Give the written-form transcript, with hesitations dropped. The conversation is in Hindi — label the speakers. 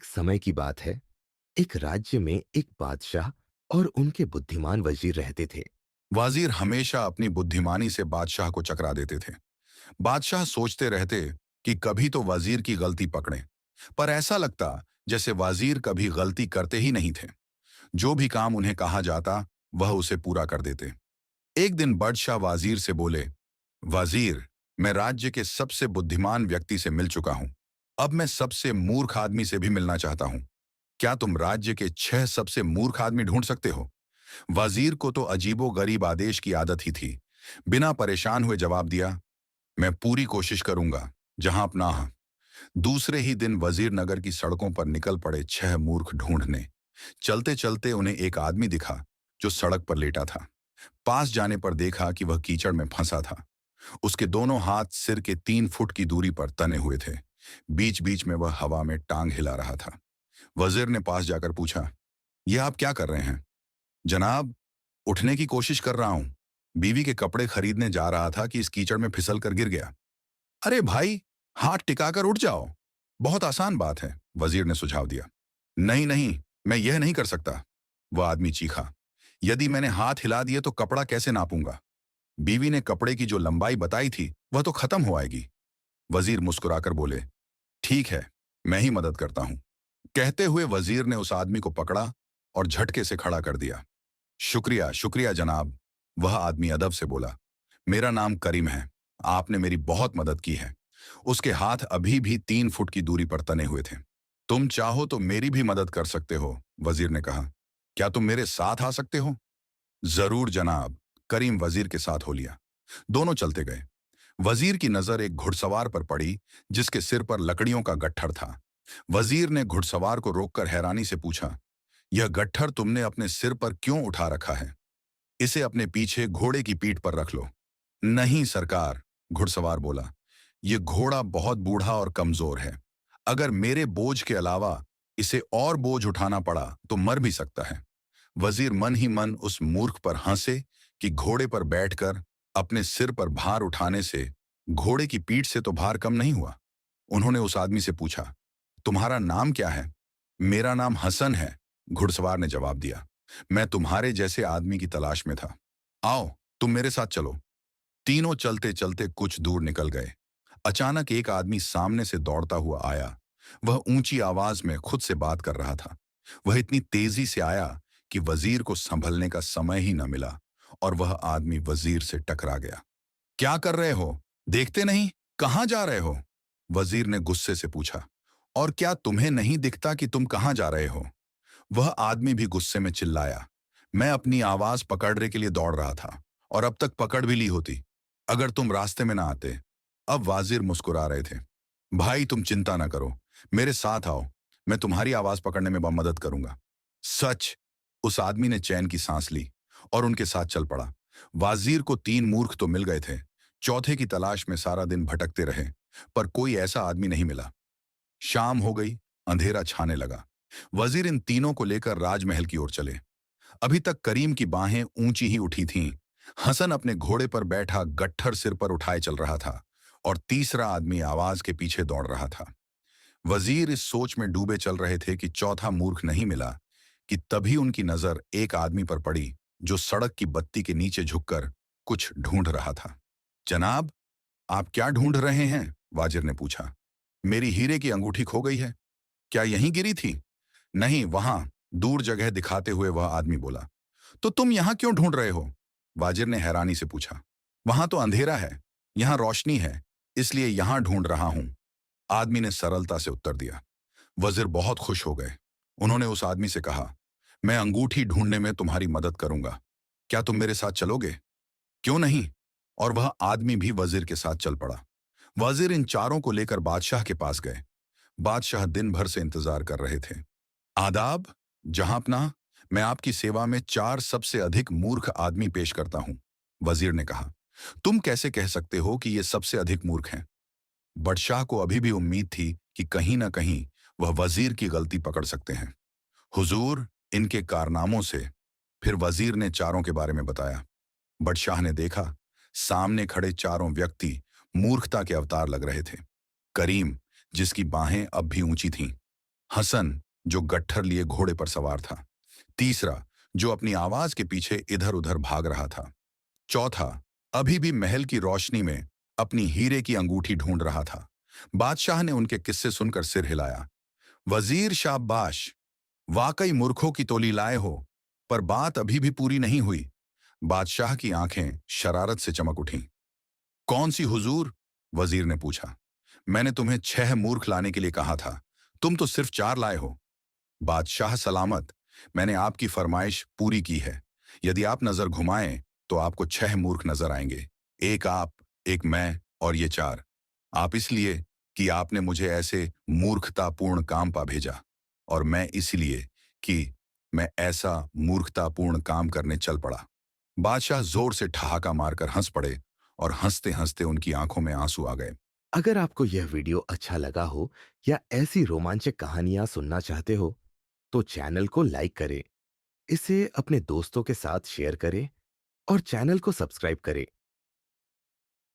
Speaker 1: एक समय की बात है। एक राज्य में एक बादशाह और उनके बुद्धिमान वजीर रहते थे।
Speaker 2: वजीर हमेशा अपनी बुद्धिमानी से बादशाह को चकरा देते थे। बादशाह सोचते रहते कि कभी तो वजीर की गलती पकड़ें, पर ऐसा लगता जैसे वजीर कभी गलती करते ही नहीं थे। जो भी काम उन्हें कहा जाता वह उसे पूरा कर देते। एक दिन बादशाह वजीर से बोले, वजीर, मैं राज्य के सबसे बुद्धिमान व्यक्ति से मिल चुका हूं। अब मैं सबसे मूर्ख आदमी से भी मिलना चाहता हूं। क्या तुम राज्य के 6 सबसे मूर्ख आदमी ढूंढ सकते हो? वजीर को तो अजीबो गरीब आदेश की आदत ही थी। बिना परेशान हुए जवाब दिया, मैं पूरी कोशिश करूंगा जहां अपना। दूसरे ही दिन वजीर नगर की सड़कों पर निकल पड़े 6 मूर्ख ढूंढने। चलते चलते उन्हें एक आदमी दिखा जो सड़क पर लेटा था। पास जाने पर देखा कि वह कीचड़ में फंसा था। उसके दोनों हाथ सिर के 3 फुट की दूरी पर तने हुए थे। बीच बीच में वह हवा में टांग हिला रहा था। वजीर ने पास जाकर पूछा, यह आप क्या कर रहे हैं? जनाब, उठने की कोशिश कर रहा हूं। बीवी के कपड़े खरीदने जा रहा था कि इस कीचड़ में फिसल कर गिर गया। अरे भाई, हाथ टिकाकर उठ जाओ। बहुत आसान बात है, वजीर ने सुझाव दिया। नहीं नहीं, मैं यह नहीं कर सकता, वह आदमी चीखा। यदि मैंने हाथ हिला दिए तो कपड़ा कैसे नापूंगा? बीवी ने कपड़े की जो लंबाई बताई थी वह तो खत्म हो आएगी। वजीर मुस्कुराकर बोले, ठीक है, मैं ही मदद करता हूं। कहते हुए वजीर ने उस आदमी को पकड़ा और झटके से खड़ा कर दिया। शुक्रिया शुक्रिया जनाब, वह आदमी अदब से बोला। मेरा नाम करीम है। आपने मेरी बहुत मदद की है। उसके हाथ अभी भी 3 फुट की दूरी पर तने हुए थे। तुम चाहो तो मेरी भी मदद कर सकते हो, वजीर ने कहा। क्या तुम मेरे साथ आ सकते हो? जरूर जनाब, करीम वजीर के साथ हो लिया। दोनों चलते गए। वजीर की नजर एक घुड़सवार पर पड़ी जिसके सिर पर लकड़ियों का गट्ठर था। वजीर ने घुड़सवार को रोककर हैरानी से पूछा, यह गट्ठर तुमने अपने सिर पर क्यों उठा रखा है? इसे अपने पीछे घोड़े की पीठ पर रख लो। नहीं सरकार, घुड़सवार बोला, यह घोड़ा बहुत बूढ़ा और कमजोर है। अगर मेरे बोझ के अलावा इसे और बोझ उठाना पड़ा तो मर भी सकता है। वजीर मन ही मन उस मूर्ख पर हंसे कि घोड़े पर बैठकर अपने सिर पर भार उठाने से घोड़े की पीठ से तो भार कम नहीं हुआ। उन्होंने उस आदमी से पूछा, तुम्हारा नाम क्या है? मेरा नाम हसन है, घुड़सवार ने जवाब दिया। मैं तुम्हारे जैसे आदमी की तलाश में था। आओ, तुम मेरे साथ चलो। तीनों चलते चलते कुछ दूर निकल गए। अचानक एक आदमी सामने से दौड़ता हुआ आया। वह ऊंची आवाज में खुद से बात कर रहा था। वह इतनी तेजी से आया कि वजीर को संभलने का समय ही न मिला और वह आदमी वजीर से टकरा गया। क्या कर रहे हो? देखते नहीं, कहां जा रहे हो? वजीर ने गुस्से से पूछा। और क्या तुम्हें नहीं दिखता कि तुम कहां जा रहे हो? वह आदमी भी गुस्से में चिल्लाया। मैं अपनी आवाज पकड़ने के लिए दौड़ रहा था और अब तक पकड़ भी ली होती अगर तुम रास्ते में ना आते। अब वाजिर मुस्कुरा रहे थे। भाई तुम चिंता ना करो, मेरे साथ आओ, मैं तुम्हारी आवाज पकड़ने में मदद करूंगा। सच? उस आदमी ने चैन की सांस ली और उनके साथ चल पड़ा। वाजिर को 3 मूर्ख तो मिल गए थे। चौथे की तलाश में सारा दिन भटकते रहे, पर कोई ऐसा आदमी नहीं मिला। शाम हो गई, अंधेरा छाने लगा। वजीर इन तीनों को लेकर राजमहल की ओर चले। अभी तक करीम की बाहें ऊंची ही उठी थीं। हसन अपने घोड़े पर बैठा गट्ठर सिर पर उठाए चल रहा था और तीसरा आदमी आवाज के पीछे दौड़ रहा था। वजीर इस सोच में डूबे चल रहे थे कि चौथा मूर्ख नहीं मिला कि तभी उनकी नजर एक आदमी पर पड़ी जो सड़क की बत्ती के नीचे झुककर कुछ ढूंढ रहा था। जनाब, आप क्या ढूंढ रहे हैं? वाजिर ने पूछा। मेरी हीरे की अंगूठी खो गई है। क्या यहीं गिरी थी? नहीं, वहां, दूर जगह दिखाते हुए वह आदमी बोला। तो तुम यहां क्यों ढूंढ रहे हो? वाजिर ने हैरानी से पूछा। वहां तो अंधेरा है, यहां रोशनी है, इसलिए यहां ढूंढ रहा हूं, आदमी ने सरलता से उत्तर दिया। वजीर बहुत खुश हो गए। उन्होंने उस आदमी से कहा, मैं अंगूठी ढूंढने में तुम्हारी मदद करूंगा। क्या तुम मेरे साथ चलोगे? क्यों नहीं? और वह आदमी भी वजीर के साथ चल पड़ा। वजीर इन चारों को लेकर बादशाह के पास गए। बादशाह दिन भर से इंतजार कर रहे थे। आदाब, जहांपनाह, मैं आपकी सेवा में 4 सबसे अधिक मूर्ख आदमी पेश करता हूं, वजीर ने कहा। तुम कैसे कह सकते हो कि ये सबसे अधिक मूर्ख हैं? बादशाह को अभी भी उम्मीद थी कि कहीं ना कहीं वह वजीर की गलती पकड़ सकते हैं। हुजूर, इनके कारनामों से। फिर वजीर ने चारों के बारे में बताया। बादशाह ने देखा, सामने खड़े चारों व्यक्ति मूर्खता के अवतार लग रहे थे। करीम, जिसकी बाहें अब भी ऊंची थीं, हसन, जो गट्ठर लिए घोड़े पर सवार था। तीसरा, जो अपनी आवाज के पीछे इधर उधर भाग रहा था। चौथा, अभी भी महल की रोशनी में अपनी हीरे की अंगूठी ढूंढ रहा था। बादशाह ने उनके किस्से सुनकर सिर हिलाया। वजीर, शाबाश, वाकई मूर्खों की टोली लाए हो। पर बात अभी भी पूरी नहीं हुई। बादशाह की आंखें शरारत से चमक उठीं। कौन सी हुजूर? वजीर ने पूछा। मैंने तुम्हें 6 मूर्ख लाने के लिए कहा था, तुम तो सिर्फ 4 लाए हो। बादशाह सलामत, मैंने आपकी फरमाइश पूरी की है। यदि आप नजर घुमाएं तो आपको 6 मूर्ख नजर आएंगे। एक आप, एक मैं और ये 4। आप इसलिए कि आपने मुझे ऐसे मूर्खतापूर्ण काम पा भेजा, और मैं इसलिए कि मैं ऐसा मूर्खतापूर्ण काम करने चल पड़ा। बादशाह जोर से ठहाका मारकर हंस पड़े और हंसते हंसते उनकी आंखों में आंसू आ गए।
Speaker 1: अगर आपको यह वीडियो अच्छा लगा हो या ऐसी रोमांचक कहानियां सुनना चाहते हो, तो चैनल को लाइक करें, इसे अपने दोस्तों के साथ शेयर करें और चैनल को सब्सक्राइब करें